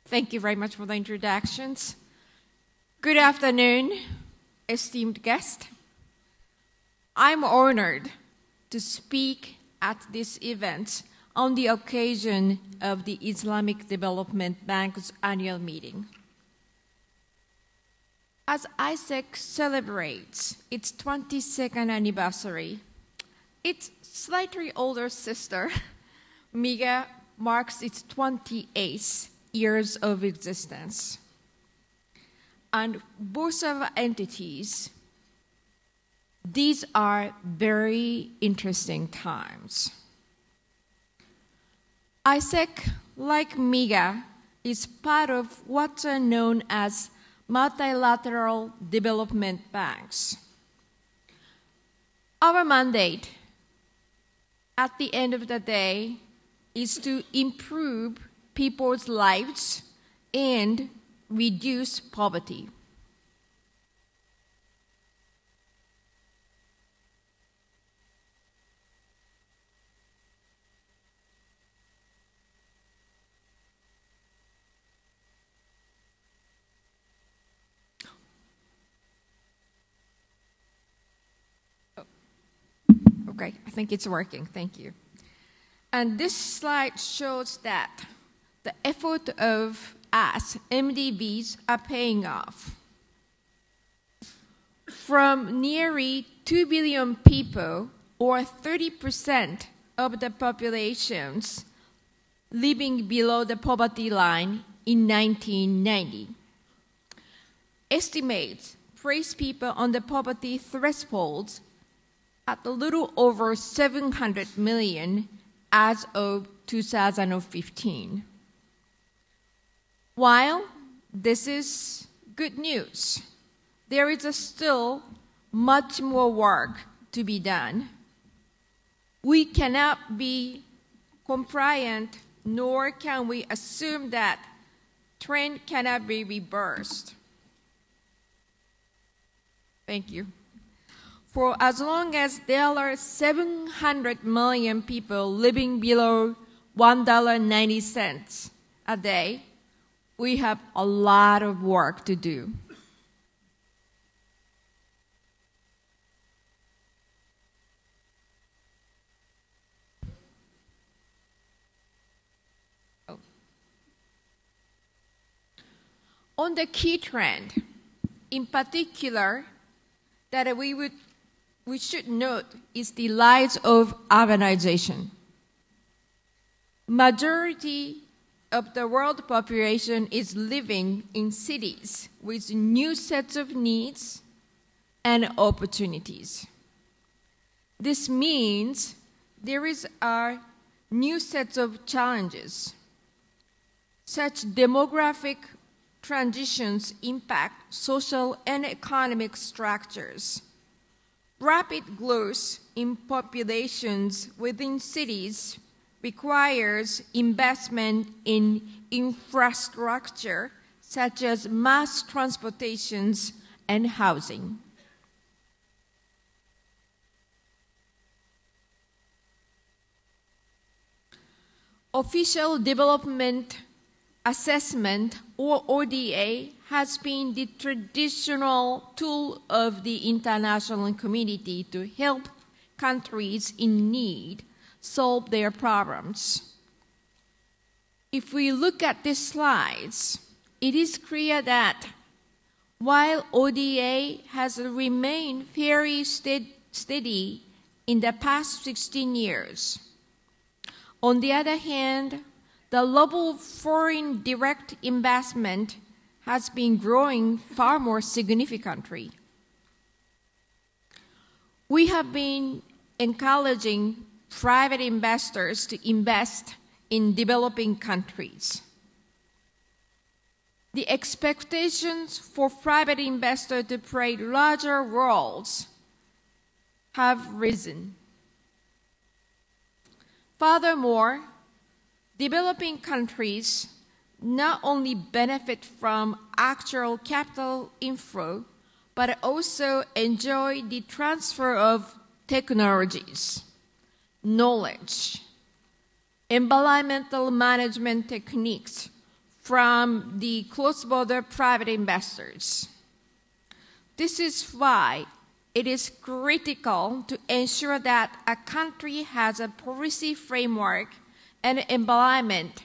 Thank you very much for the introductions. Good afternoon, esteemed guest. I'm honored to speak at this event on the occasion of the Islamic Development Bank's annual meeting. As ICIEC celebrates its 22nd anniversary, its slightly older sister, MIGA, marks its 28th years of existence. And both of our entities, these are very interesting times. ICIEC, like MIGA, is part of what are known as multilateral development banks. Our mandate at the end of the day is to improve people's lives and reduce poverty. Okay, I think it's working. Thank you. And this slide shows that the effort of us, MDBs, are paying off. From nearly 2 billion people, or 30% of the populations living below the poverty line in 1990. Estimates place people on the poverty threshold at a little over 700 million as of 2015. While this is good news, there is still much more work to be done. We cannot be compliant, nor can we assume that trend cannot be reversed. Thank you. For as long as there are 700 million people living below $1.90 a day, we have a lot of work to do. On the key trend, in particular, that we should note is the rise of urbanization. Majority of the world population is living in cities with new sets of needs and opportunities. This means there are new sets of challenges. Such demographic transitions impact social and economic structures. Rapid growth in populations within cities requires investment in infrastructure such as mass transportations and housing. Official Development Assessment, or ODA, has been the traditional tool of the international community to help countries in need solve their problems. If we look at these slides, it is clear that while ODA has remained very steady in the past 16 years, on the other hand, the level of foreign direct investment has been growing far more significantly. We have been encouraging private investors to invest in developing countries. The expectations for private investors to play larger roles have risen. Furthermore, developing countries not only benefit from actual capital inflow, but also enjoy the transfer of technologies, knowledge, environmental management techniques, from the cross-border private investors. This is why it is critical to ensure that a country has a policy framework and environment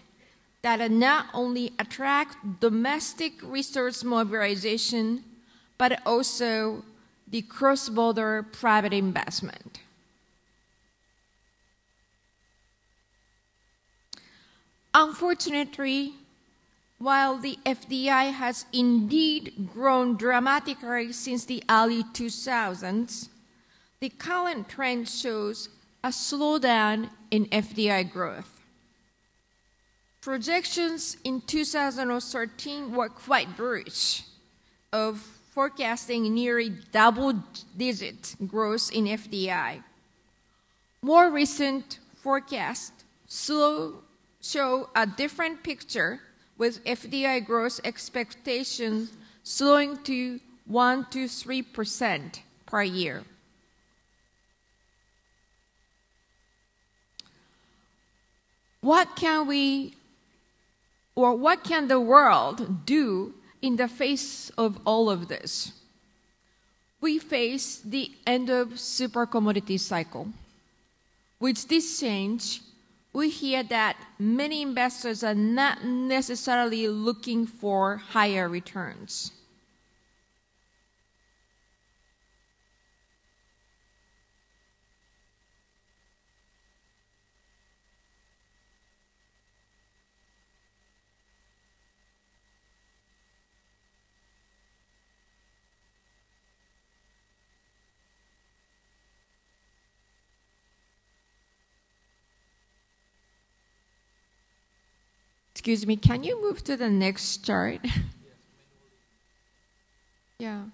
that not only attract domestic resource mobilization, but also the cross-border private investment. Unfortunately, while the FDI has indeed grown dramatically since the early 2000s, the current trend shows a slowdown in FDI growth. Projections in 2013 were quite bullish, of forecasting nearly double-digit growth in FDI. More recent forecasts show a different picture, with FDI growth expectations slowing to 1 to 3% per year. What can the world do in the face of all of this? We face the end of super commodity cycle. With this change, we hear that many investors are not necessarily looking for higher returns. Excuse me, can you move to the next chart? Yeah.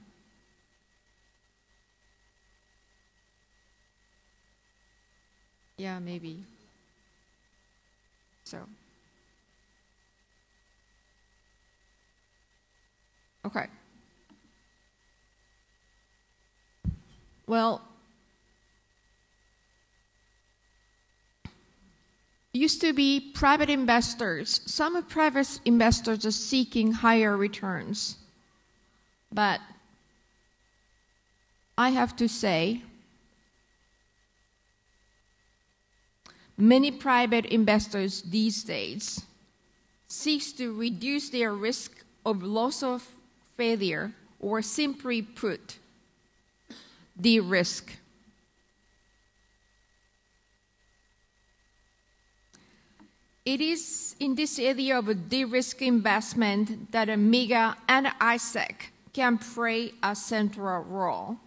Yeah, maybe. So. Okay. Well, used to be private investors. Some private investors are seeking higher returns. But I have to say, many private investors these days seek to reduce their risk of loss of failure, or simply put, de-risk. It is in this area of de-risk investment that MIGA and ICIEC can play a central role.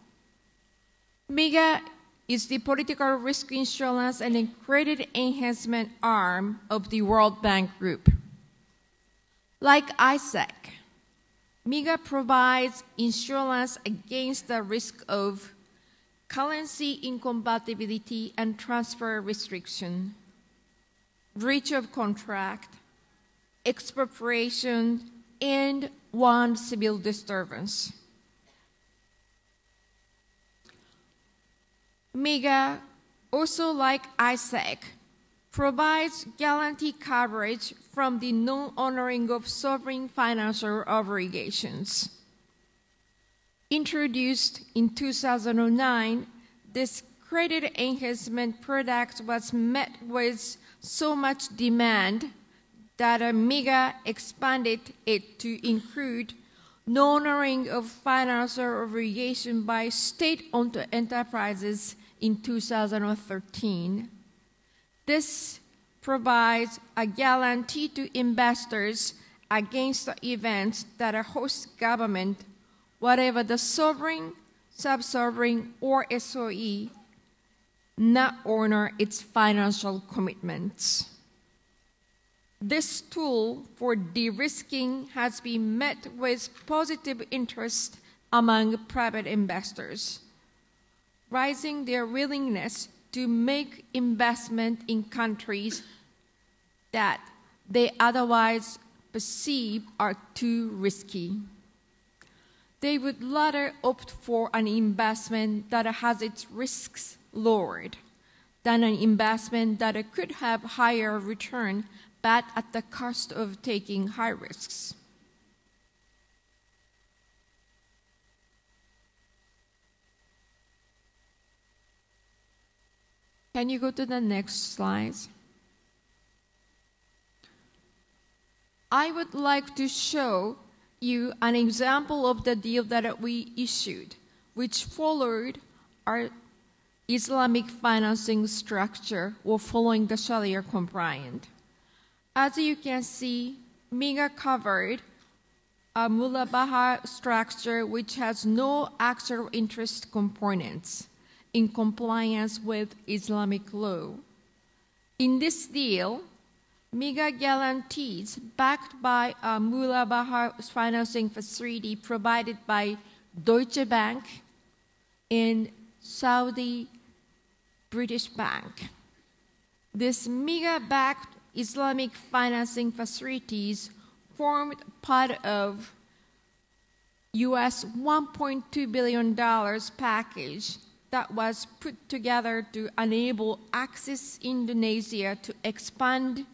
MIGA is the political risk insurance and credit enhancement arm of the World Bank Group. Like ICIEC, MIGA provides insurance against the risk of currency incompatibility and transfer restriction, breach of contract, expropriation, and one civil disturbance. MIGA, also like ICIEC, provides guarantee coverage from the non-honoring of sovereign financial obligations. Introduced in 2009, this credit enhancement product was met with so much demand that MIGA expanded it to include non-honoring of financial obligation by state-owned enterprises in 2013. This provides a guarantee to investors against the events that a host government, whatever the sovereign, sub-sovereign, or SOE, not honor its financial commitments. This tool for de-risking has been met with positive interest among private investors, raising their willingness to make investment in countries that they otherwise perceive are too risky. They would rather opt for an investment that has its risks lowered than an investment that could have higher return but at the cost of taking high risks. Can you go to the next slide? I would like to show you an example of the deal that we issued, which followed our Islamic financing structure or following the Sharia compliant. As you can see, MIGA covered a mulabaha structure which has no actual interest components in compliance with Islamic law. In this deal, MIGA guarantees backed by a mulabaha financing facility provided by Deutsche Bank and Saudi British Bank. This MIGA-backed Islamic financing facilities formed part of US $1.2 billion package that was put together to enable Access Indonesia to expand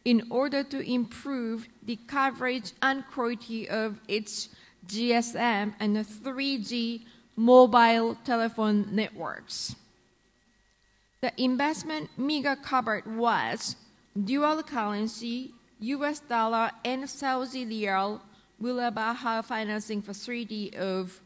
in order to improve the coverage and quality of its GSM and 3G mobile telephone networks. The investment MIGA covered was dual currency, US dollar and Saudi Riyal mulabaha financing facility of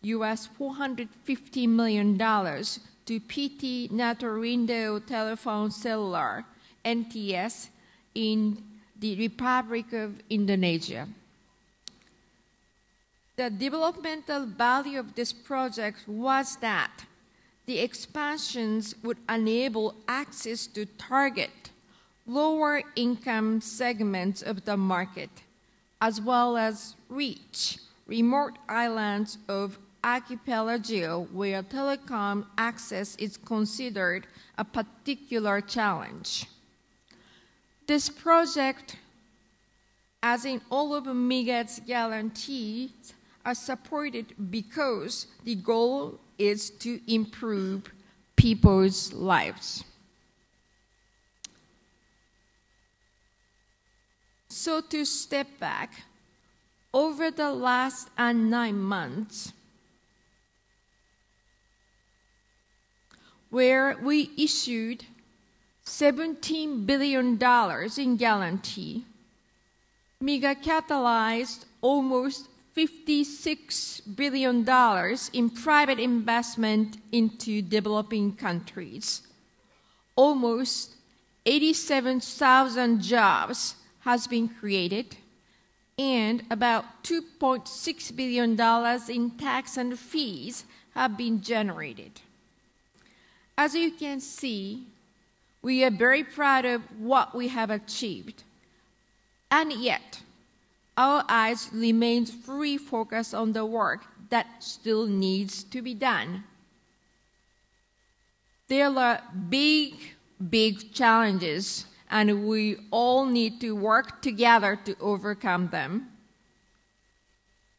US $450 million to PT Naturindo Telephone Cellular, NTS, in the Republic of Indonesia. The developmental value of this project was that the expansions would enable access to target lower income segments of the market, as well as reach remote islands of archipelago where telecom access is considered a particular challenge. This project, as in all of MIGA's guarantees, are supported because the goal is to improve people's lives. So to step back, over the last 9 months, where we issued $17 billion in guarantee, MIGA catalyzed almost $56 billion in private investment into developing countries. Almost 87,000 jobs has been created, and about $2.6 billion in tax and fees have been generated. As you can see, we are very proud of what we have achieved, and yet our eyes remain fully focused on the work that still needs to be done. There are big challenges, and we all need to work together to overcome them.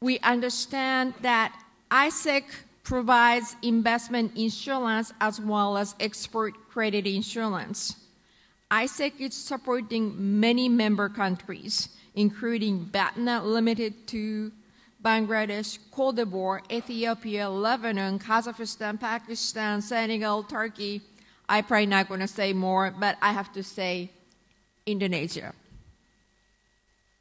We understand that ICIEC provides investment insurance as well as export credit insurance. ICIEC is supporting many member countries, including but not limited to Bangladesh, Cote d'Ivoire, Ethiopia, Lebanon, Kazakhstan, Pakistan, Senegal, Turkey. I'm probably not going to say more, but I have to say Indonesia.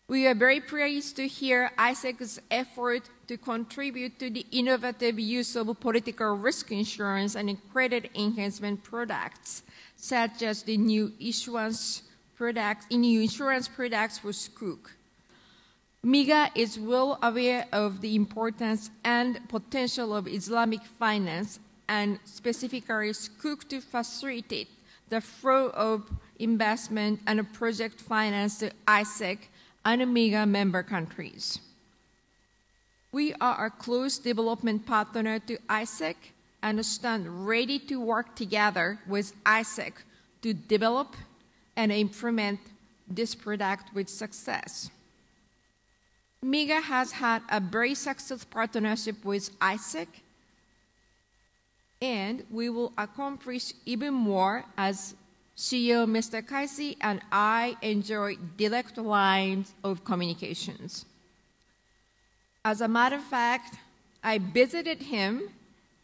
We are very pleased to hear ICIEC's effort to contribute to the innovative use of political risk insurance and credit enhancement products, such as the new insurance products for SCOOC. MIGA is well aware of the importance and potential of Islamic finance and specifically SCOOC to facilitate the flow of investment and project finance to ICIEC and MIGA member countries. We are a close development partner to ICIEC and stand ready to work together with ICIEC to develop and implement this product with success. MIGA has had a very successful partnership with ICIEC, and we will accomplish even more as CEO Mr. Kaisi and I enjoy direct lines of communications. As a matter of fact, I visited him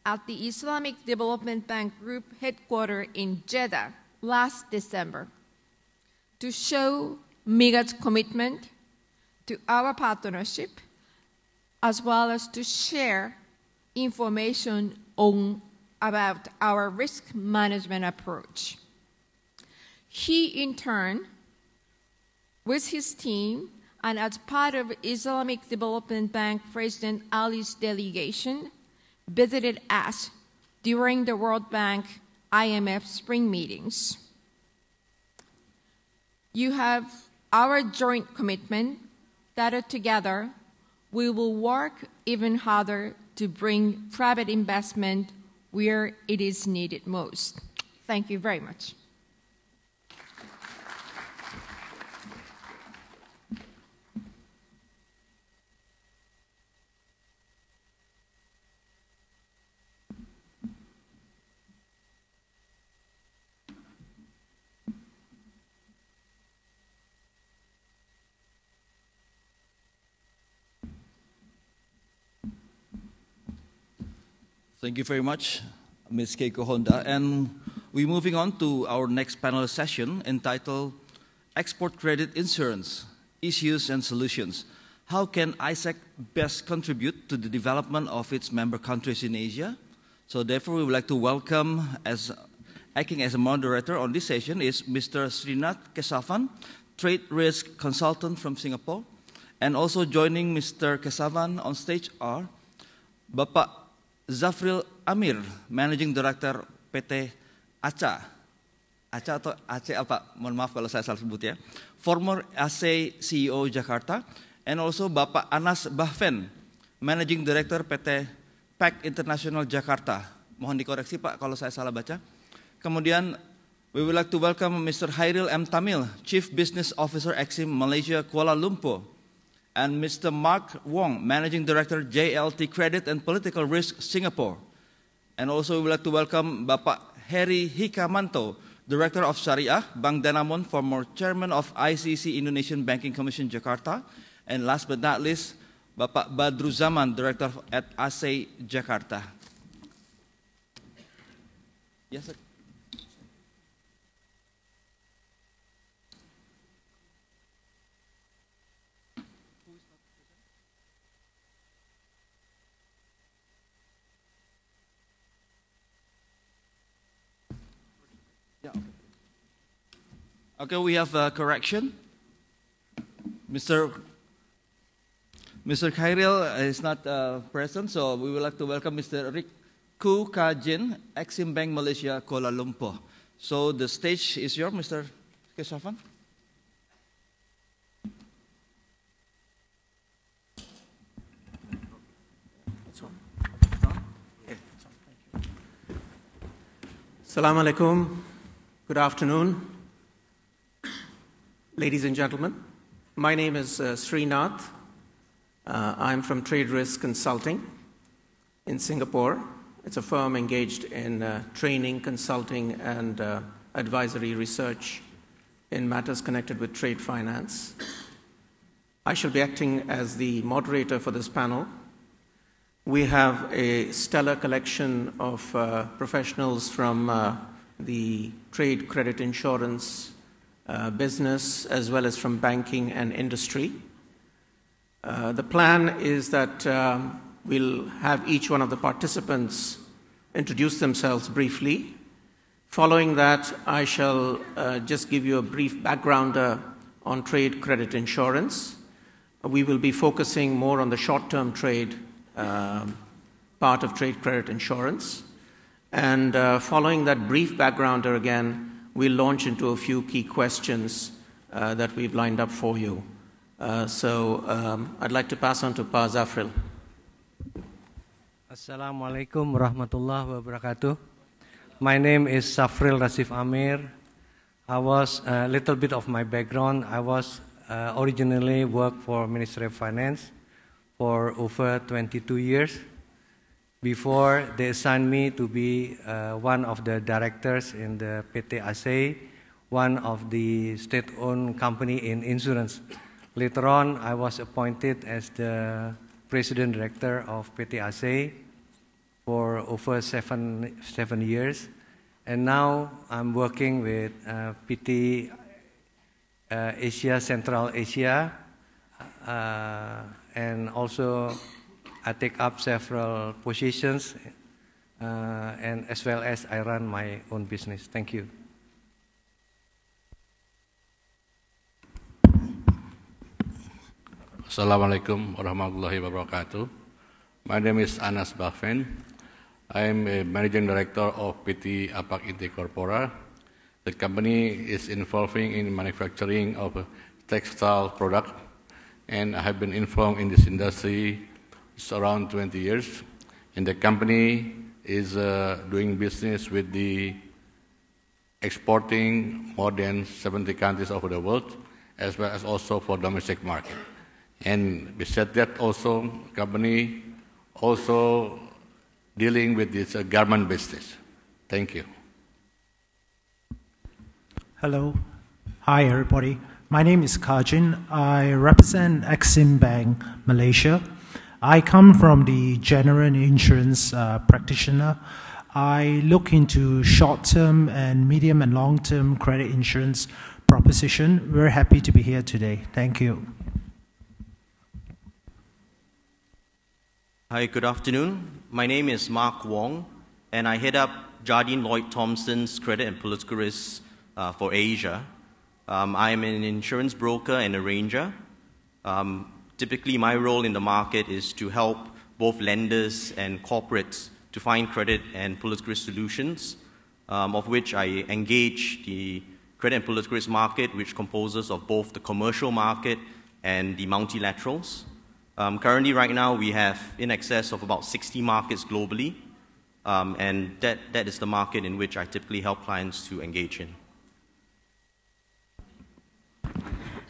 at the Islamic Development Bank Group headquarters in Jeddah last December to show MIGA's commitment to our partnership, as well as to share information about our risk management approach. He, in turn, with his team and as part of Islamic Development Bank President Ali's delegation, visited us during the World Bank IMF spring meetings. You have our joint commitment that together we will work even harder to bring private investment where it is needed most. Thank you very much. Thank you very much, Ms. Keiko Honda. And we're moving on to our next panel session entitled Export Credit Insurance, Issues and Solutions. How can ICIEC best contribute to the development of its member countries in Asia? So therefore, we would like to welcome, acting as a moderator on this session, is Mr. Srinath Kesavan, Trade Risk Consultant from Singapore. And also joining Mr. Kesavan on stage are Bapak Zafril Amir, Managing Director PT ACA. ACA atau AC apa? Mohon maaf kalau saya salah sebut ya. Former AC CEO Jakarta. And also Bapak Anas Bahven, Managing Director PT PAC International Jakarta. Mohon dikoreksi Pak kalau saya salah baca. Kemudian we would like to welcome Mr. Hairil M. Tamil, Chief Business Officer Exim Malaysia Kuala Lumpur. And Mr. Mark Wong, Managing Director JLT Credit and Political Risk Singapore. And also we would like to welcome Bapak Heri Hikamanto, Director of Syariah, Bank Danamon, former Chairman of ICC Indonesian Banking Commission Jakarta. And last but not least, Bapak Badru Zaman, Director at ASEI Jakarta. Yes, sir. Okay, we have a correction. Mr. Khairil is not present, so we would like to welcome Mr. Riku Kajin, Exim Bank Malaysia, Kuala Lumpur. So the stage is yours, Mr. Kesavan. Assalamu alaikum. Good afternoon. Ladies and gentlemen, my name is Srinath. I'm from Trade Risk Consulting in Singapore. It's a firm engaged in training, consulting, and advisory research in matters connected with trade finance. I shall be acting as the moderator for this panel. We have a stellar collection of professionals from the trade credit insurance business, as well as from banking and industry. The plan is that we'll have each one of the participants introduce themselves briefly. Following that, I shall just give you a brief backgrounder on trade credit insurance. We will be focusing more on the short-term trade part of trade credit insurance. And following that brief backgrounder again, we'll launch into a few key questions that we've lined up for you. I'd like to pass on to Pa Zafril. Assalamualaikum warahmatullahi wabarakatuh. My name is Zafril Rasif Amir. I was a little bit of my background. I was originally worked for Ministry of Finance for over 22 years. Before they assigned me to be one of the directors in the PT ASEI, one of the state-owned company in insurance. Later on, I was appointed as the president director of PT ICIEC for over seven years. And now I'm working with PT Asia, Central Asia, and also I take up several positions, and as well as I run my own business. Thank you. Assalamualaikum warahmatullahi wabarakatuh. My name is Anas Bafen. I am a managing director of PT APAC Inte Corpora. The company is involving in manufacturing of textile product, and I have been involved in this industry around 20 years. And the company is doing business with the exporting more than 70 countries over the world, as well as also for domestic market. And besides that, also company also dealing with this garment business. Thank you. Hello. Hi, everybody. My name is Kajin. I represent Exim Bank, Malaysia. I come from the general insurance practitioner. I look into short-term and medium and long-term credit insurance proposition. We're happy to be here today. Thank you. Hi, good afternoon. My name is Mark Wong, and I head up Jardine Lloyd Thompson's Credit and Political Risk for Asia. I am an insurance broker and arranger. Typically, my role in the market is to help both lenders and corporates to find credit and political risk solutions, of which I engage the credit and political risk market, which composes of both the commercial market and the multilaterals. Currently, right now, we have in excess of about 60 markets globally, and that is the market in which I typically help clients to engage in.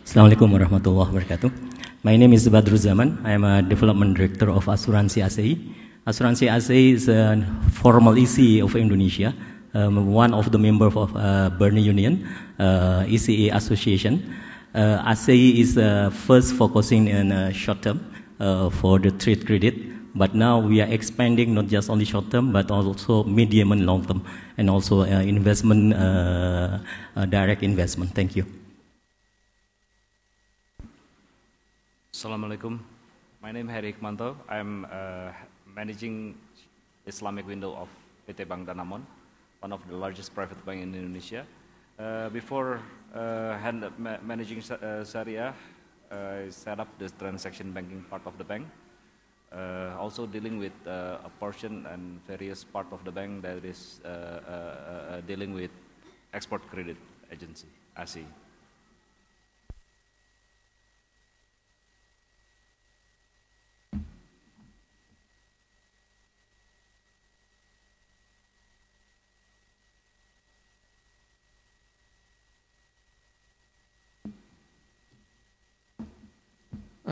Assalamualaikum warahmatullahi wabarakatuh. My name is Badru Zaman. I am a development director of Asuransi ICIEC. Asuransi ICIEC is a formal EC of Indonesia, one of the members of Berne Union, ECA Association. ICIEC is first focusing on short term for the trade credit, but now we are expanding not just only short term, but also medium and long term, and also investment, direct investment. Thank you. Assalamualaikum. My name is Heri Hikmanto. I am managing Islamic window of PT Bank Danamon, one of the largest private bank in Indonesia. Before managing Sharia, I set up the transaction banking part of the bank. Also dealing with a portion and various part of the bank that is dealing with export credit agency, ASI.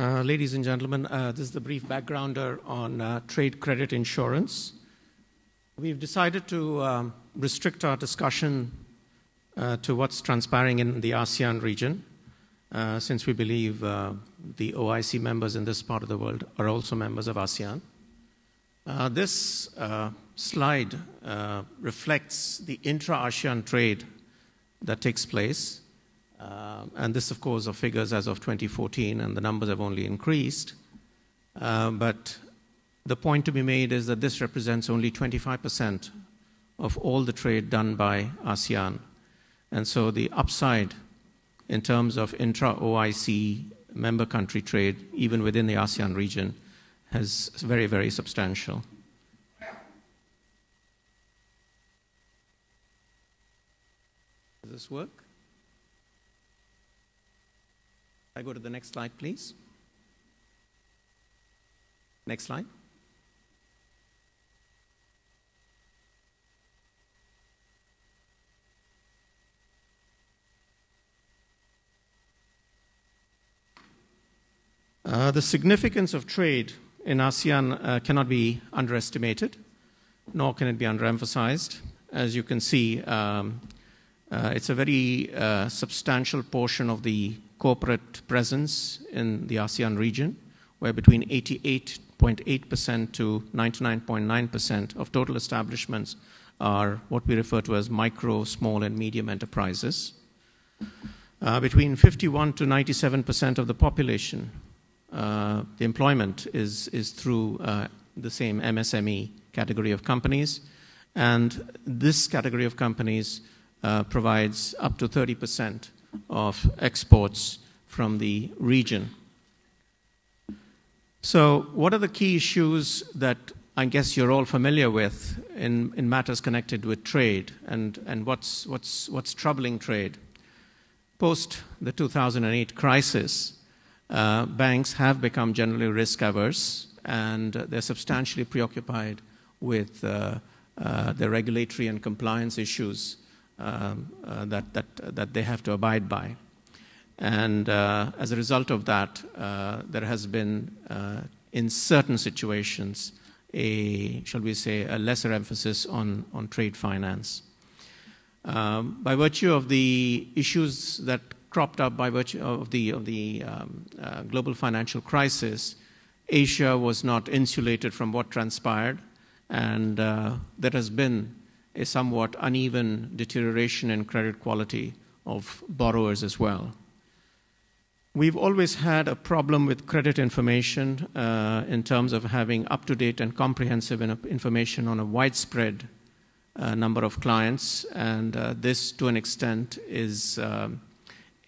Ladies and gentlemen, this is the brief backgrounder on trade credit insurance. We've decided to restrict our discussion to what's transpiring in the ASEAN region, since we believe the OIC members in this part of the world are also members of ASEAN. This slide reflects the intra-ASEAN trade that takes place. And this, of course, are figures as of 2014, and the numbers have only increased. But the point to be made is that this represents only 25% of all the trade done by ASEAN. And so the upside in terms of intra-OIC member country trade, even within the ASEAN region, is very, very substantial. Does this work? I go to the next slide, please. Next slide. The significance of trade in ASEAN cannot be underestimated, nor can it be underemphasized. As you can see, It's a very substantial portion of the corporate presence in the ASEAN region, where between 88.8% to 99.9% of total establishments are what we refer to as micro, small, and medium enterprises. Between 51 to 97% of the population, the employment is through the same MSME category of companies, and this category of companies provides up to 30% of exports from the region. So what are the key issues that I guess you're all familiar with in matters connected with trade, and what's troubling trade? Post the 2008 crisis, banks have become generally risk averse, and they're substantially preoccupied with the regulatory and compliance issues that they have to abide by. And as a result of that, there has been, in certain situations, shall we say, a lesser emphasis on trade finance. By virtue of the issues that cropped up by virtue of the global financial crisis, Asia was not insulated from what transpired, and there has been a somewhat uneven deterioration in credit quality of borrowers as well. We've always had a problem with credit information in terms of having up-to-date and comprehensive information on a widespread number of clients, and this, to an extent, is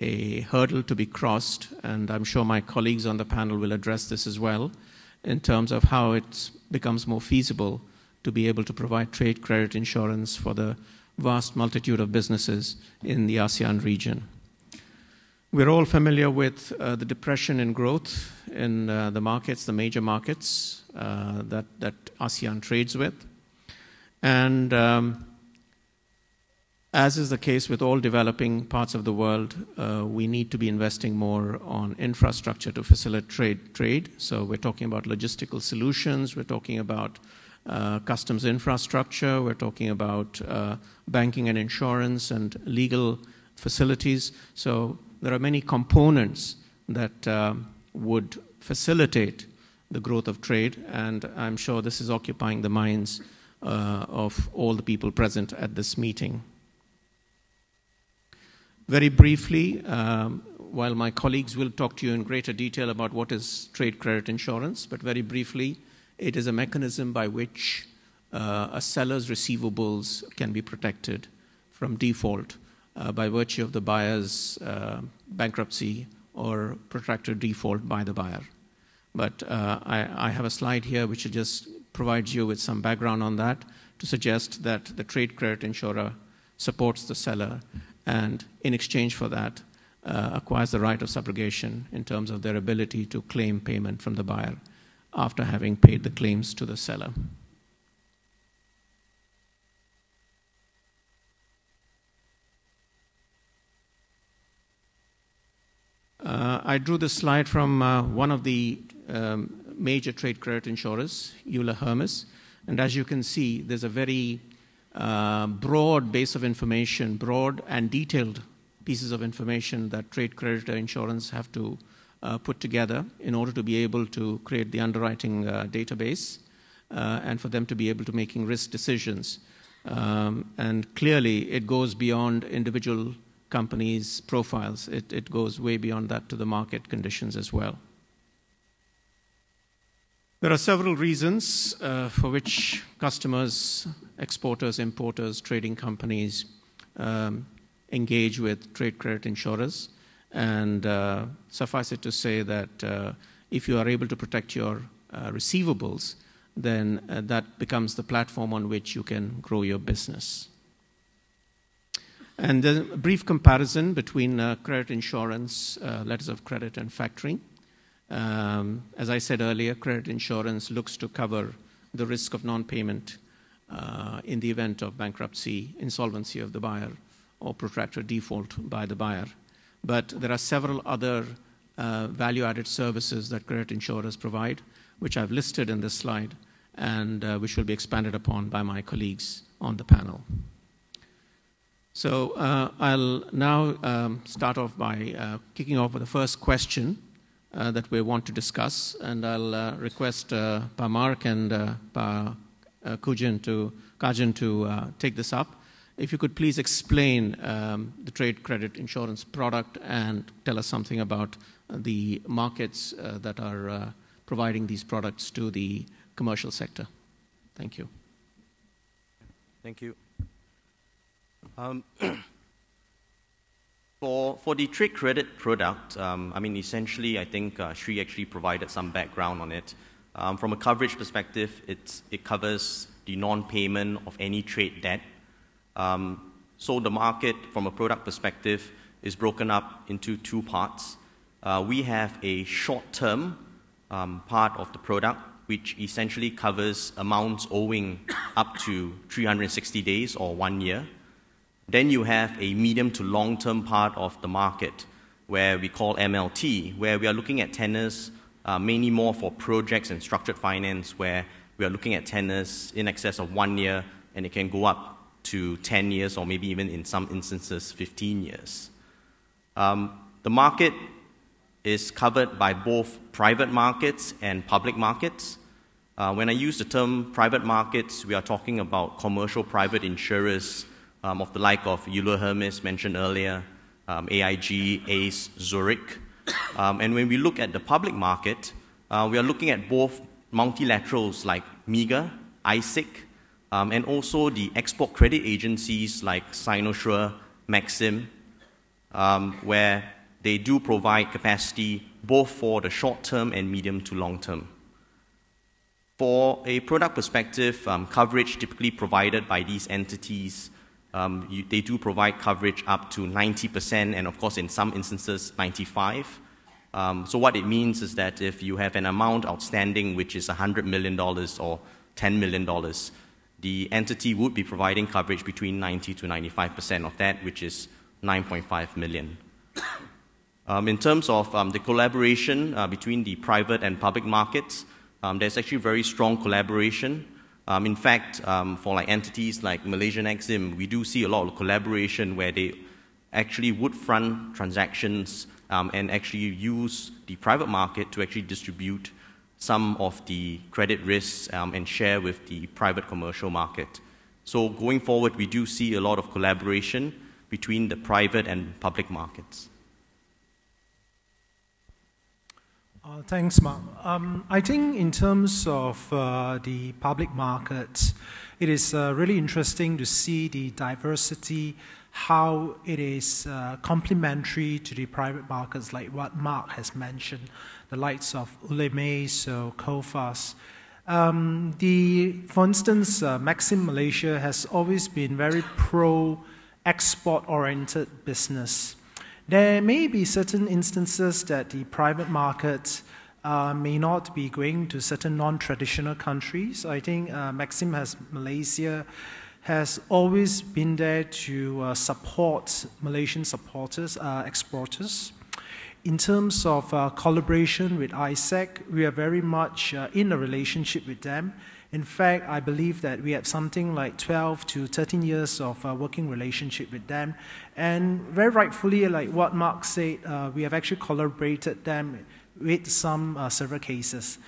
a hurdle to be crossed, and I'm sure my colleagues on the panel will address this as well, in terms of how it becomes more feasible to be able to provide trade credit insurance for the vast multitude of businesses in the ASEAN region. We're all familiar with the depression in growth in the markets, the major markets that ASEAN trades with. And as is the case with all developing parts of the world, we need to be investing more on infrastructure to facilitate trade. So we're talking about logistical solutions, we're talking about customs infrastructure, we're talking about banking and insurance and legal facilities. So there are many components that would facilitate the growth of trade, and I'm sure this is occupying the minds of all the people present at this meeting. Very briefly, while my colleagues will talk to you in greater detail about what is trade credit insurance, but very briefly, it is a mechanism by which a seller's receivables can be protected from default by virtue of the buyer's bankruptcy or protracted default by the buyer. But I have a slide here which just provides you with some background on that to suggest that the trade credit insurer supports the seller and in exchange for that acquires the right of subrogation in terms of their ability to claim payment from the buyer after having paid the claims to the seller. I drew this slide from one of the major trade credit insurers, Euler Hermes, and as you can see, there's a very broad base of information, broad and detailed pieces of information that trade creditor insurance have to put together in order to be able to create the underwriting database and for them to be able to making risk decisions. And clearly, it goes beyond individual companies' profiles. It goes way beyond that to the market conditions as well. There are several reasons for which customers, exporters, importers, trading companies engage with trade credit insurers. And suffice it to say that if you are able to protect your receivables, then that becomes the platform on which you can grow your business. And then a brief comparison between credit insurance, letters of credit, and factoring. As I said earlier, credit insurance looks to cover the risk of non-payment in the event of bankruptcy, insolvency of the buyer, or protracted default by the buyer. But there are several other value-added services that credit insurers provide, which I've listed in this slide, and which will be expanded upon by my colleagues on the panel. So I'll now start off by kicking off with the first question that we want to discuss, and I'll request Pa Mark and Pa Kajin to take this up. If you could please explain the trade credit insurance product and tell us something about the markets that are providing these products to the commercial sector. Thank you. Thank you. For the trade credit product, I mean, essentially, I think Sri actually provided some background on it. From a coverage perspective, it covers the non-payment of any trade debt. So the market, from a product perspective, is broken up into two parts. We have a short-term part of the product, which essentially covers amounts owing up to 360 days or 1 year. Then you have a medium to long-term part of the market, where we call MLT, where we are looking at tenors mainly more for projects and structured finance, where we are looking at tenors in excess of 1 year, and it can go up to 10 years or maybe even in some instances 15 years. The market is covered by both private markets and public markets. When I use the term private markets, we are talking about commercial private insurers of the like of Euler Hermes mentioned earlier, AIG, ACE, Zurich. And when we look at the public market, we are looking at both multilaterals like MIGA, ICIEC, and also the export credit agencies like Sinosure, Maxim, where they do provide capacity both for the short term and medium to long term. For a product perspective, coverage typically provided by these entities, they do provide coverage up to 90%, and of course in some instances 95%. So what it means is that if you have an amount outstanding which is $100 million or $10 million, the entity would be providing coverage between 90 to 95% of that, which is 9.5 million. In terms of the collaboration between the private and public markets, there's actually very strong collaboration. In fact, for like entities like Malaysian Exim, we do see a lot of collaboration where they actually would fund transactions and actually use the private market to actually distribute some of the credit risks and share with the private commercial market. So going forward, we do see a lot of collaboration between the private and public markets. Thanks, Mark. I think in terms of the public markets, it is really interesting to see the diversity, how it is complementary to the private markets, like what Mark has mentioned, the likes of Uleme, so Kofas. For instance, Maxim Malaysia has always been very pro-export-oriented business. There may be certain instances that the private market may not be going to certain non-traditional countries. I think Maxim Malaysia has always been there to support Malaysian exporters. In terms of collaboration with ICIEC, we are very much in a relationship with them. In fact, I believe that we have something like 12 to 13 years of working relationship with them. And very rightfully, like what Mark said, we have actually collaborated them with some several cases.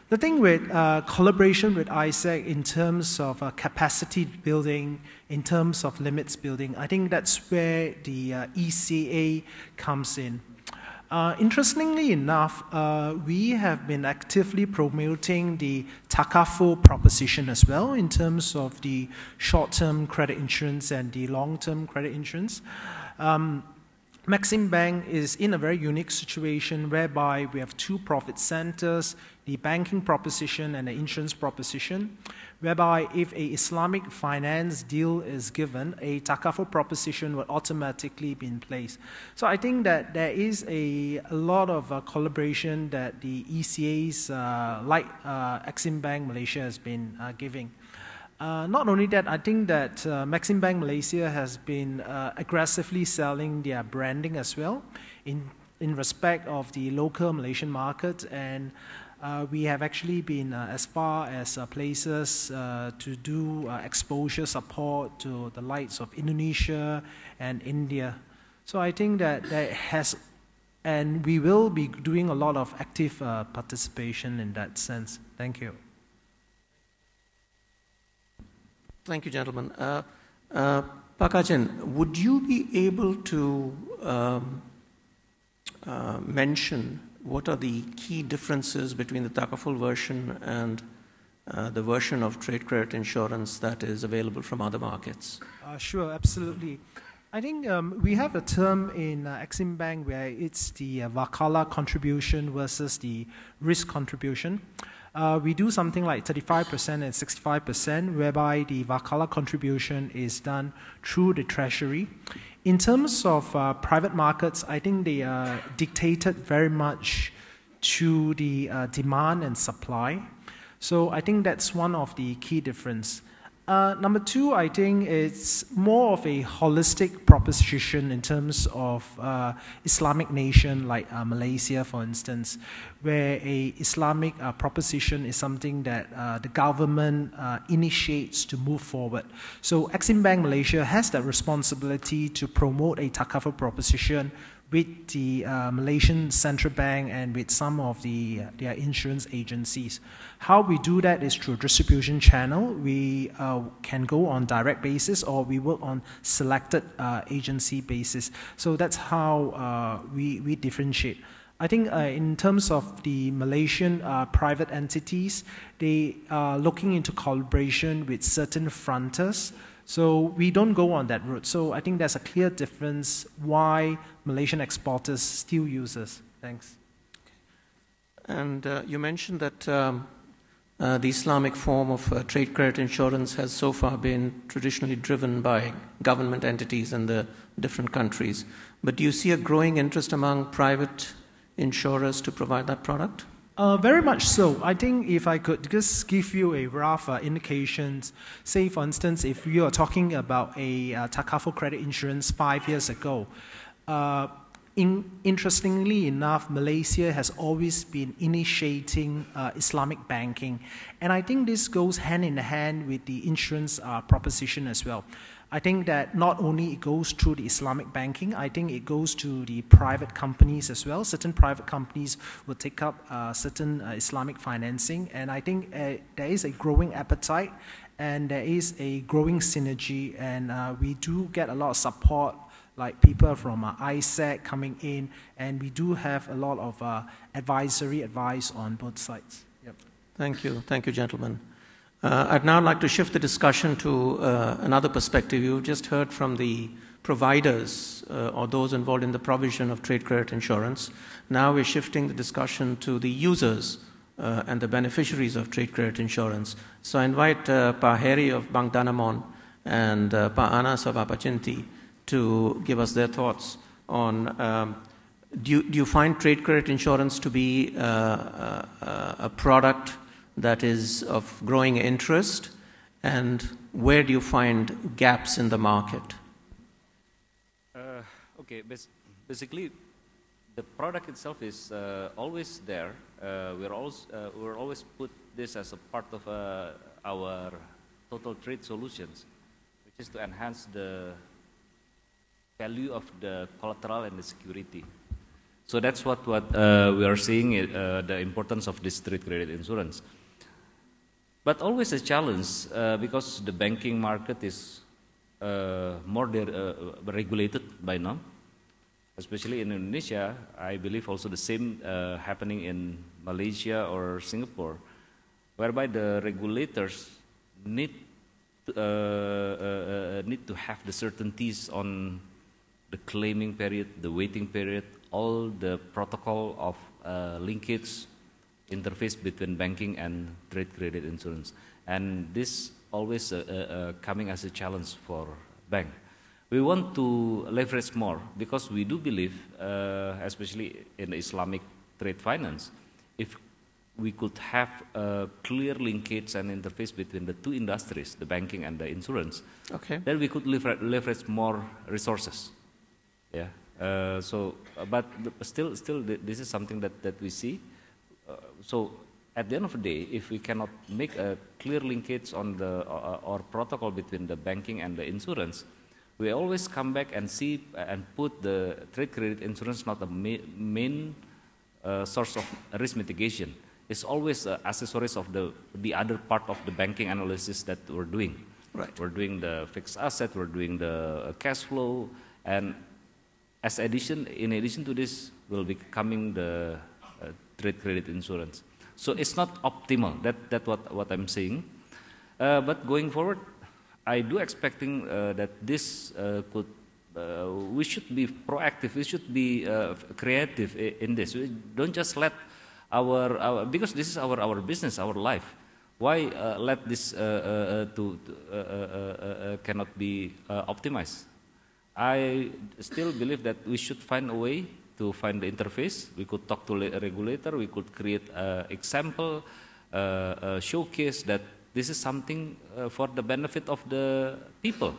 The thing with collaboration with ICIEC in terms of capacity building, in terms of limits building, I think that's where the ECA comes in. Interestingly enough, we have been actively promoting the THIQAH proposition as well in terms of the short-term credit insurance and the long-term credit insurance. Maxim Bank is in a very unique situation whereby we have two profit centers, the banking proposition and the insurance proposition, whereby if a Islamic finance deal is given, a THIQAH proposition will automatically be in place. So I think that there is a lot of collaboration that the ECAs like Exim Bank Malaysia has been giving. Not only that, I think that Maxim Bank Malaysia has been aggressively selling their branding as well in respect of the local Malaysian market, and We have actually been as far as places to do exposure support to the likes of Indonesia and India. So I think that has, and we will be doing a lot of active participation in that sense. Thank you. Thank you, gentlemen. Pak Ajin, would you be able to mention what are the key differences between the THIQAH full version and the version of trade credit insurance that is available from other markets? Sure, absolutely. I think we have a term in Exim Bank where it's the Wakala contribution versus the risk contribution. We do something like 35% and 65%, whereby the Wakala contribution is done through the Treasury. In terms of private markets, I think they are dictated very much to the demand and supply. So I think that's one of the key differences. Number two, I think it's more of a holistic proposition in terms of Islamic nation like Malaysia, for instance, where a Islamic proposition is something that the government initiates to move forward. So Exim Bank Malaysia has that responsibility to promote a THIQAH proposition with the Malaysian Central Bank and with some of their insurance agencies. How we do that is through distribution channel. We can go on direct basis or we work on selected agency basis. So that's how we differentiate. I think in terms of the Malaysian private entities, they are looking into collaboration with certain fronters. So we don't go on that route. So I think there's a clear difference why Malaysian exporters still use us. Thanks. And you mentioned that the Islamic form of trade credit insurance has so far been traditionally driven by government entities in the different countries. But do you see a growing interest among private insurers to provide that product? Very much so. I think if I could just give you a rough indication, say for instance, if you are talking about a THIQAH credit insurance 5 years ago, interestingly enough, Malaysia has always been initiating Islamic banking. And I think this goes hand in hand with the insurance proposition as well. I think that not only it goes through the Islamic banking, I think it goes to the private companies as well. Certain private companies will take up certain Islamic financing, and I think there is a growing appetite and there is a growing synergy, and we do get a lot of support, like people from ICIEC coming in, and we do have a lot of advisory advice on both sides. Yep. Thank you, gentlemen. I'd now like to shift the discussion to another perspective. You've just heard from the providers or those involved in the provision of trade credit insurance. Now we're shifting the discussion to the users and the beneficiaries of trade credit insurance. So I invite Pa Heri of Bank Danamon and Pa Anas of Apachinti to give us their thoughts on do you find trade credit insurance to be a product that is of growing interest, and where do you find gaps in the market? Okay, basically, the product itself is always there. We're always put this as a part of our total trade solutions, which is to enhance the value of the collateral and the security. So that's what we are seeing, the importance of this trade credit insurance. But always a challenge because the banking market is more regulated by now, especially in Indonesia. I believe also the same happening in Malaysia or Singapore, whereby the regulators need to have the certainties on the claiming period, the waiting period, all the protocol of linkage interface between banking and trade credit insurance. And this always coming as a challenge for bank. We want to leverage more because we do believe, especially in Islamic trade finance, if we could have a clear linkage and interface between the two industries, the banking and the insurance, okay, then we could leverage more resources. Yeah. But still, this is something that we see. So at the end of the day, if we cannot make a clear linkage on the or protocol between the banking and the insurance, we always come back and see and put the trade credit insurance not the main source of risk mitigation. It's always accessories of the other part of the banking analysis that we're doing. Right. We're doing the fixed asset, we're doing the cash flow, and in addition to this, will be coming the trade credit insurance. So it's not optimal. That's what I'm saying. But going forward, I do expecting that this we should be proactive. We should be creative in this. We don't just let our because this is our business, our life. Why let this cannot be optimized? I still believe that we should find a way to find the interface. We could talk to a regulator. We could create an example, showcase that this is something for the benefit of the people,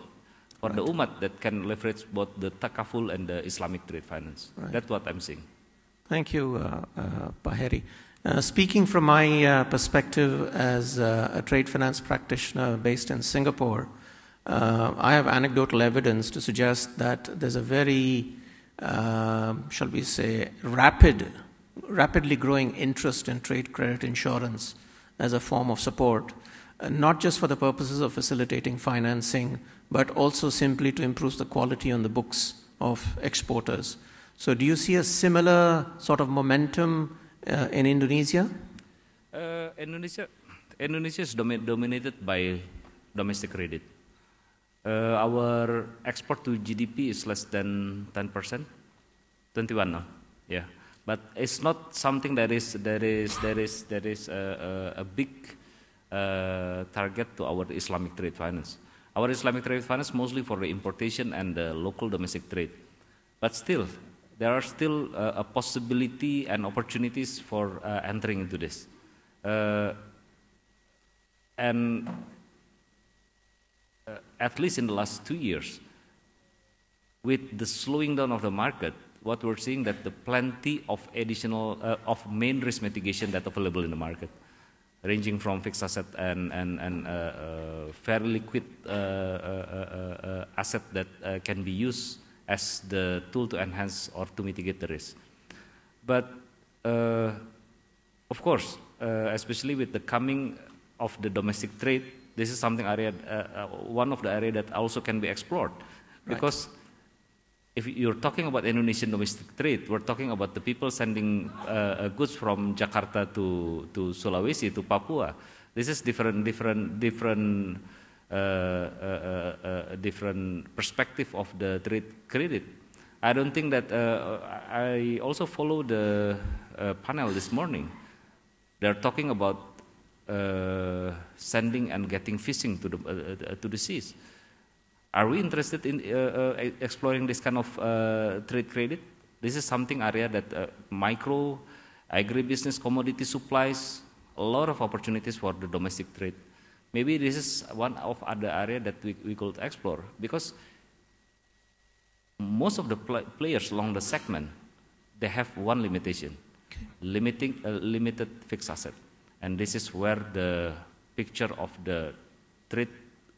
for the umat that can leverage both the takaful and the Islamic trade finance. Right. That's what I'm saying. Thank you, Pak Heri. Speaking from my perspective as a trade finance practitioner based in Singapore, I have anecdotal evidence to suggest that there's a very, shall we say, rapidly growing interest in trade credit insurance as a form of support, not just for the purposes of facilitating financing, but also simply to improve the quality on the books of exporters. So do you see a similar sort of momentum in Indonesia? Indonesia is dominated by domestic credit. Our export to GDP is less than 10%, 21 now. Yeah, but it's not something that is a big target to our Islamic trade finance. Our Islamic trade finance mostly for the importation and the local domestic trade, but still there are still a possibility and opportunities for entering into this, and at least in the last 2 years, with the slowing down of the market, what we're seeing that the plenty of additional of main risk mitigation that available in the market, ranging from fixed asset and fairly liquid asset that can be used as the tool to enhance or to mitigate the risk. But of course, especially with the coming of the domestic trade, this is something one of the area that also can be explored, because if you're talking about Indonesian domestic trade, we're talking about the people sending goods from Jakarta to Sulawesi to Papua. This is different perspective of the trade credit. I don't think that I also follow the panel this morning. They're talking about sending and getting fishing to the seas. Are we interested in exploring this kind of trade credit? This is something area that micro, agribusiness, commodity supplies, a lot of opportunities for the domestic trade. Maybe this is one of other area that we could explore, because most of the players along the segment, they have one limitation, limited fixed asset. And this is where the picture of the trade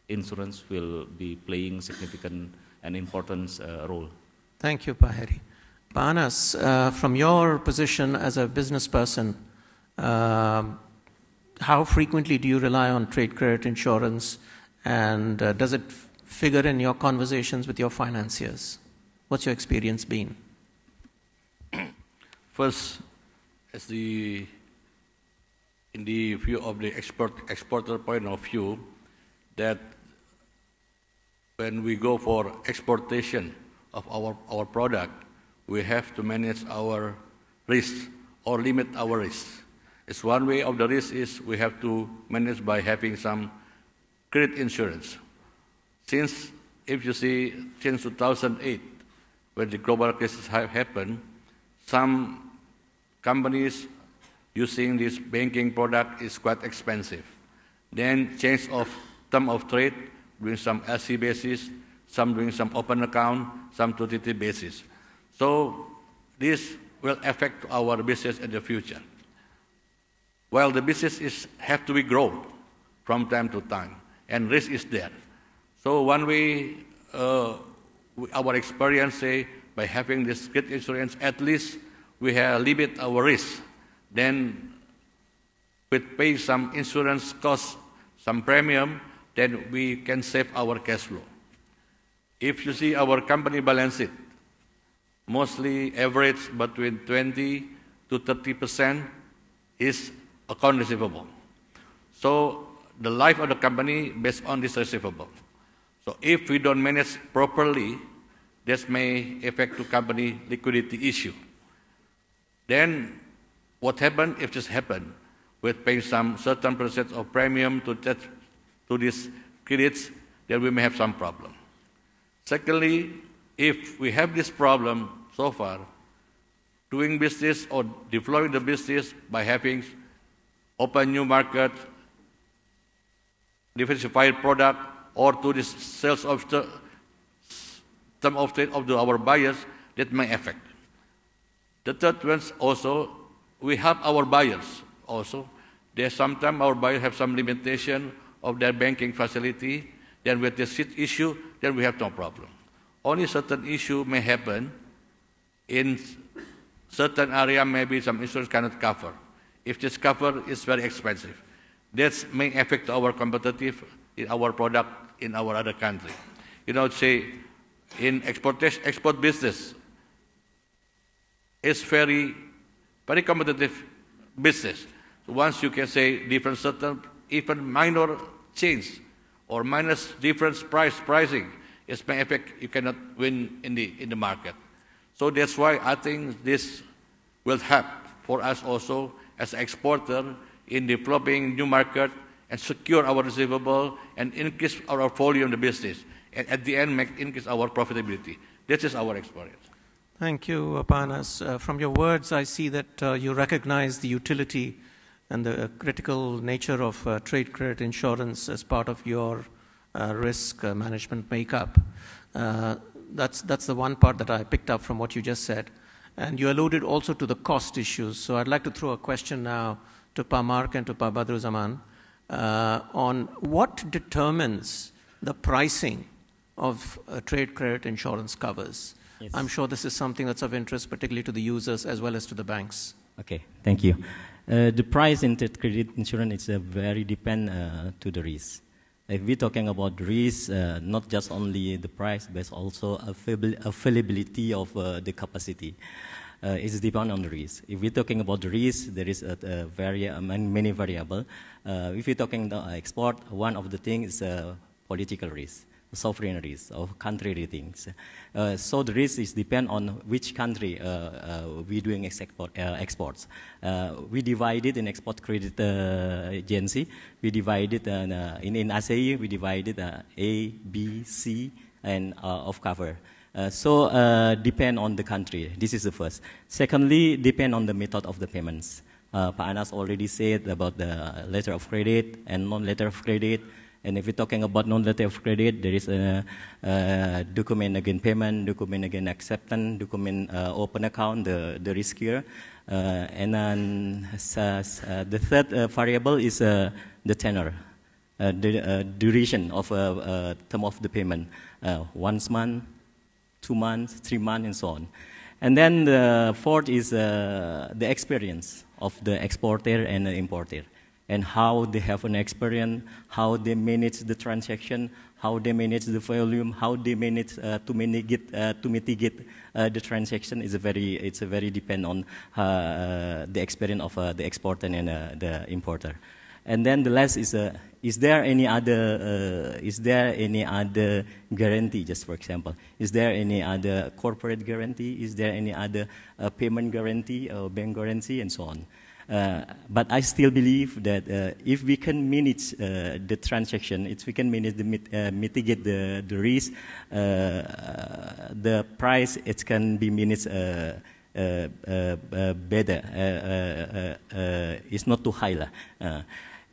insurance will be playing significant and important role. Thank you, Pak Heri. Pak Anas, from your position as a business person, how frequently do you rely on trade credit insurance, and does it figure in your conversations with your financiers? What's your experience been? First, in the view of the exporter point of view, that when we go for exportation of our product, we have to manage our risk or limit our risk. It's one way of the risk is we have to manage by having some credit insurance. Since, if you see, since 2008, when the global crisis happened, some companies using this banking product is quite expensive. Then change of term of trade, doing some LC basis, some doing some open account, some TTT basis. So this will affect our business in the future. Well, the business have to be grown from time to time, and risk is there. So one way, our experience say, by having this credit insurance, at least we have limit our risk. Then, with pay some insurance cost, some premium, then we can save our cash flow. If you see our company balance sheet, mostly average between 20 to 30% is account receivable. So the life of the company based on this receivable. So if we don't manage properly, this may affect the company liquidity issue. Then what happens if this happens? With paying some certain percent of premium to these credits, then we may have some problem. Secondly, if we have this problem so far, doing business or deploying the business by having open new market, diversified product, or to the sales of some of our buyers, that may affect. The third one also, we help our buyers also. Sometimes our buyers have some limitation of their banking facility. Then with this issue, then we have no problem. Only certain issue may happen in certain area, maybe some insurance cannot cover. If this cover is very expensive, that may affect our competitive in our product in our other country. You know, say in export business, it's very competitive business. So once you can say different certain, even minor change or minus difference pricing, it may affect, you cannot win in the market. So that's why I think this will help for us also as an exporter in developing new market and secure our receivable and increase our volume in the business. And at the end, increase our profitability. This is our experience. Thank you, Anas. From your words, I see that you recognize the utility and the critical nature of trade credit insurance as part of your risk management makeup. That's the one part that I picked up from what you just said. And you alluded also to the cost issues. So I'd like to throw a question now to Pa Mark and to Pa Badruzzaman on what determines the pricing of trade credit insurance covers. Yes. I'm sure this is something that's of interest, particularly to the users as well as to the banks. Okay, thank you. The price in trade credit insurance is very depend to the risk. If we're talking about risk, not just only the price, but also availability of the capacity. It's depend on the risk. If we're talking about the risk, there is many variables. If you're talking about export, one of the things is political risk, sovereign risk, or country ratings. So the risk is depend on which country we're doing exports. We divide it in export credit agency. We divide it in ICIEC. We divide it A, B, C, and of cover. So depend on the country. This is the first. Secondly, depend on the method of the payments. Pa Anas already said about the letter of credit and non-letter of credit. And if we're talking about non-letter of credit, there is a document again payment, document again acceptance, document open account, the riskier. And then the third variable is the tenor, the duration of term of the payment, 1 month, 2 months, 3 months, and so on. And then the fourth is the experience of the exporter and the importer, and how they have an experience, how they manage the transaction, how they manage the volume, how they manage to mitigate the transaction. It's a very depend on the experience of the exporter and the importer. And then the last is there any other guarantee? Just for example, is there any other corporate guarantee? Is there any other payment guarantee or bank guarantee, and so on? But I still believe that if we can manage the transaction, if we can manage mitigate the risk, the price it can be managed better. It's not too high.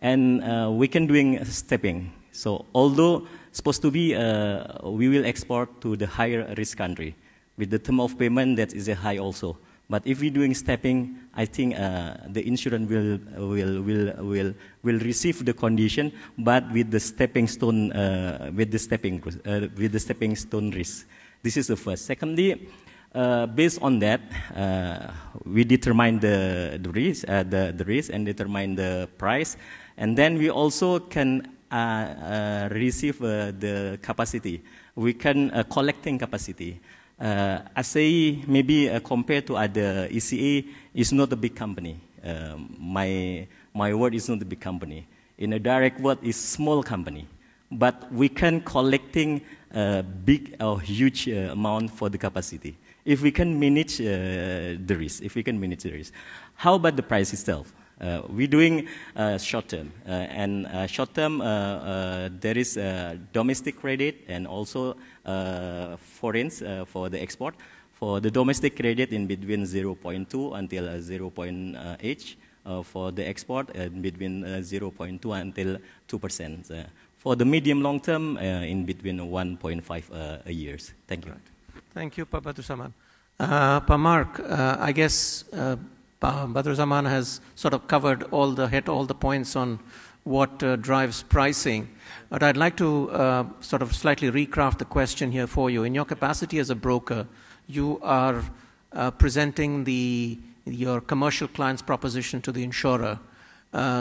And we can doing stepping. So although supposed to be we will export to the higher risk country with the term of payment that is a high also. But if we're doing stepping, I think the insurance will receive the condition, but with the stepping stone with the stepping stone risk. This is the first. Secondly, based on that, we determine the risk, and determine the price, and then we also can receive the capacity. We can collecting capacity. ICIEC, maybe compared to other ECA, is not a big company. My word is not a big company. In a direct word, is small company. But we can collecting big or huge amount for the capacity. If we can manage the risk, How about the price itself? We're doing short term, and short term there is domestic credit and also foreign for the export. For the domestic credit in between 0.2 until 0.8, for the export in between 0.2 until 2%. For the medium long term in between 1.5 a years. Thank you. Right. Thank you, Pak Badruzaman. Pak Mark, I guess Badruzaman has sort of covered hit all the points on what drives pricing. But I'd like to sort of slightly recraft the question here for you. In your capacity as a broker, you are presenting your commercial client's proposition to the insurer.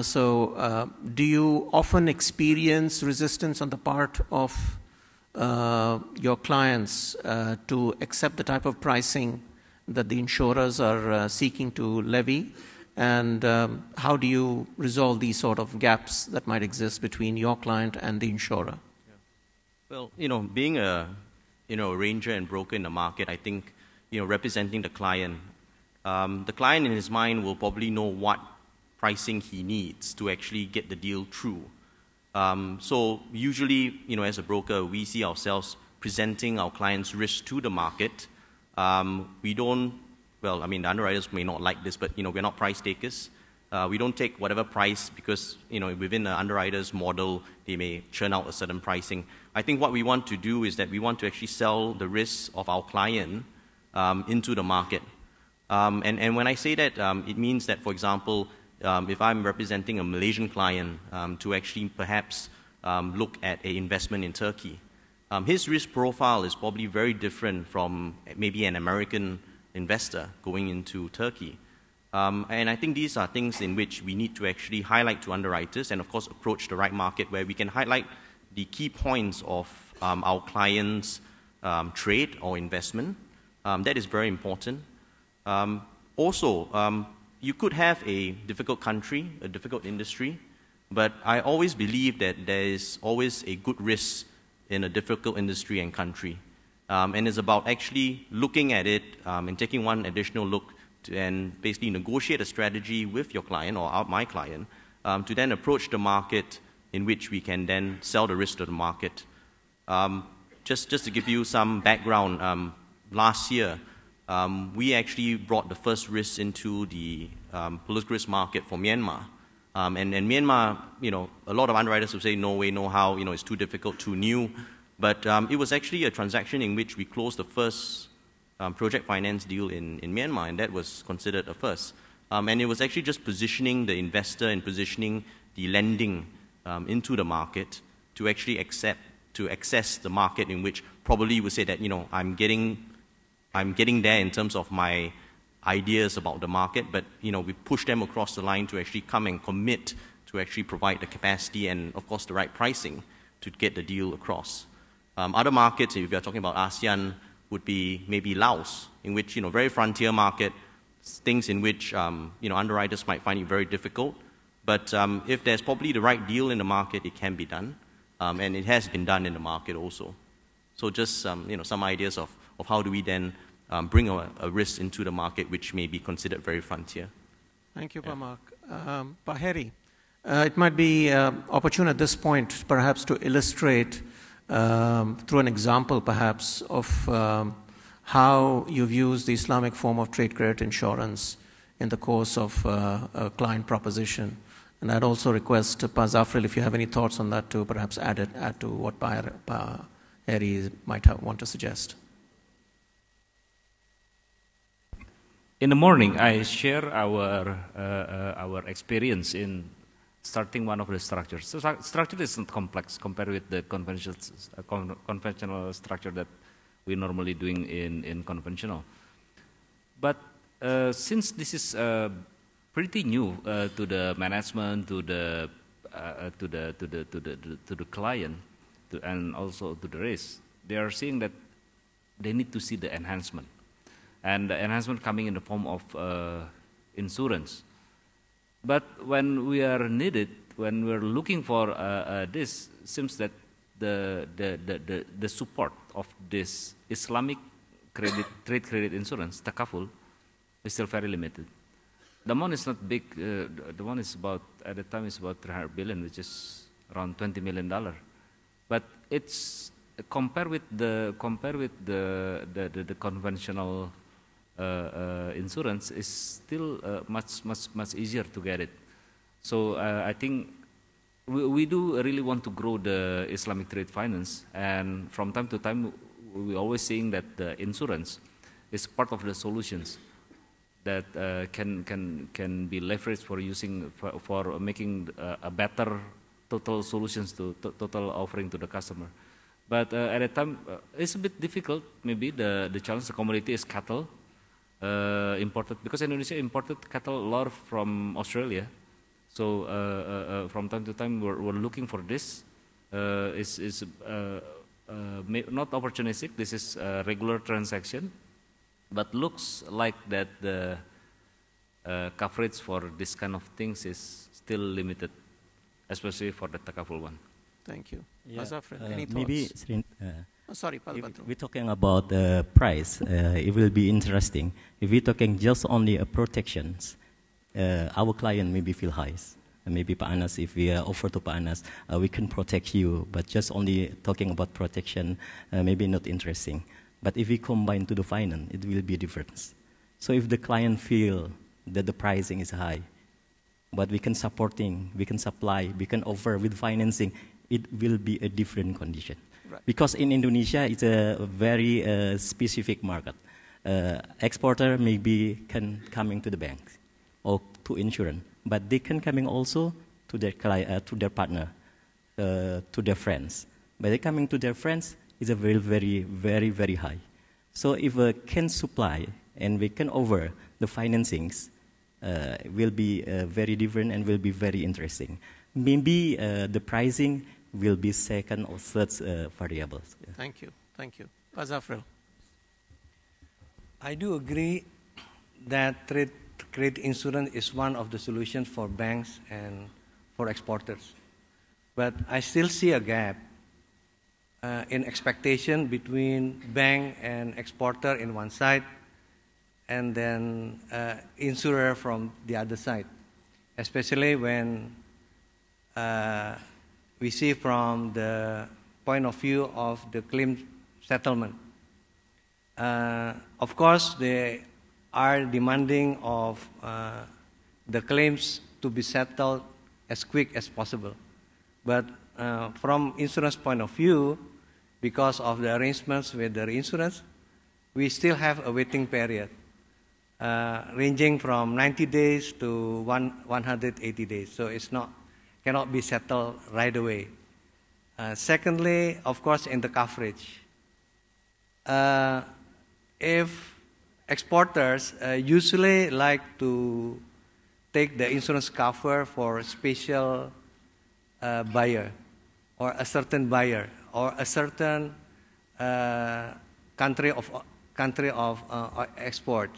So do you often experience resistance on the part of your clients to accept the type of pricing that the insurers are seeking to levy? And how do you resolve these sort of gaps that might exist between your client and the insurer? Well, being a arranger and broker in the market, I think, representing the client in his mind will probably know what pricing he needs to actually get the deal through. So usually, as a broker, we see ourselves presenting our clients' risk to the market. The underwriters may not like this, but we're not price takers. We don't take whatever price because within the underwriter's model they may churn out a certain pricing. I think what we want to do is that we want to actually sell the risks of our client into the market. And when I say that, it means that, for example, if I'm representing a Malaysian client to actually perhaps look at an investment in Turkey, his risk profile is probably very different from maybe an American investor going into Turkey. And I think these are things in which we need to actually highlight to underwriters and, of course, approach the right market where we can highlight the key points of our client's trade or investment. That is very important. Also, you could have a difficult country, a difficult industry, but I always believe that there is always a good risk in a difficult industry and country. And it's about actually looking at it and taking one additional look and basically negotiate a strategy with your client or my client to then approach the market in which we can then sell the risk to the market. Just to give you some background, last year we actually brought the first risk into the political risk market for Myanmar. And Myanmar, a lot of underwriters will say, no way, no how, it's too difficult, too new. But it was actually a transaction in which we closed the first project finance deal in Myanmar, and that was considered a first. And it was actually just positioning the investor and positioning the lending into the market to actually access the market in which probably would say that, I'm getting there in terms of my ideas about the market, but we push them across the line to actually come and commit to actually provide the capacity and, of course, the right pricing to get the deal across. Other markets, if you're talking about ASEAN, would be maybe Laos, in which, very frontier market, things in which, underwriters might find it very difficult. But if there's probably the right deal in the market, it can be done. And it has been done in the market also. So just, some ideas of how do we then bring a risk into the market which may be considered very frontier. Thank you, Pak Mark. Pak Heri, it might be opportune at this point perhaps to illustrate through an example perhaps of how you've used the Islamic form of trade credit insurance in the course of a client proposition. And I'd also request Pak Zafril, if you have any thoughts on that, to perhaps add to what Pak Heri might want to suggest. in the morning, I share our experience in starting one of the structures. So structure is not complex compared with the conventional structure that we're normally doing in conventional. But since this is pretty new to the management, to the client, and also to the risk, they are seeing that they need to see the enhancement, and the enhancement coming in the form of insurance. But when we are needed, when we're looking for this, seems that the support of this Islamic trade credit insurance, takaful, is still very limited. The amount is not big. The one is about, at the time, is about 300 billion, which is around $20 million. But it's compared with the conventional insurance is still much easier to get it. So I think we do really want to grow the Islamic trade finance, and from time to time we're always saying that the insurance is part of the solutions that can be leveraged for using for making a better total solutions to total offering to the customer. But at a time it's a bit difficult. Maybe the challenge the commodity is cattle imported, because Indonesia imported cattle a lot from Australia. So from time to time we're looking for this. Is not opportunistic. This is a regular transaction. But looks like that the coverage for this kind of things is still limited, especially for the takaful one. Thank you. Yeah, any thoughts? maybe, sorry, if we're talking about the price, it will be interesting. If we're talking just only protections, our client maybe feel high. Maybe Pak Anas, if we offer to Pak Anas, we can protect you, but just only talking about protection, maybe not interesting. But if we combine to the finance, it will be a difference. So if the client feel that the pricing is high, but we can supporting, we can supply, we can offer with financing, it will be a different condition. Right. Because in Indonesia, it's a very specific market. Exporter maybe can coming to the bank or to insurance, but they can coming also to their client, to their partner, to their friends. By they coming to their friends, is a very high. So if we can supply and we can offer the financings, will be very different and will be very interesting. Maybe the pricing will be second or third variables. Yeah. Thank you. Thank you. Pak Zafril. I do agree that trade credit insurance is one of the solutions for banks and for exporters. But I still see a gap in expectation between bank and exporter in one side, and then insurer from the other side, especially when we see from the point of view of the claim settlement. Of course, they are demanding of the claims to be settled as quick as possible. But from insurance point of view, because of the arrangements with the insurance, we still have a waiting period ranging from 90 days to 180 days. So it's cannot be settled right away. Secondly, of course, in the coverage. If exporters usually like to take the insurance cover for a special buyer or a certain buyer or a certain country of export,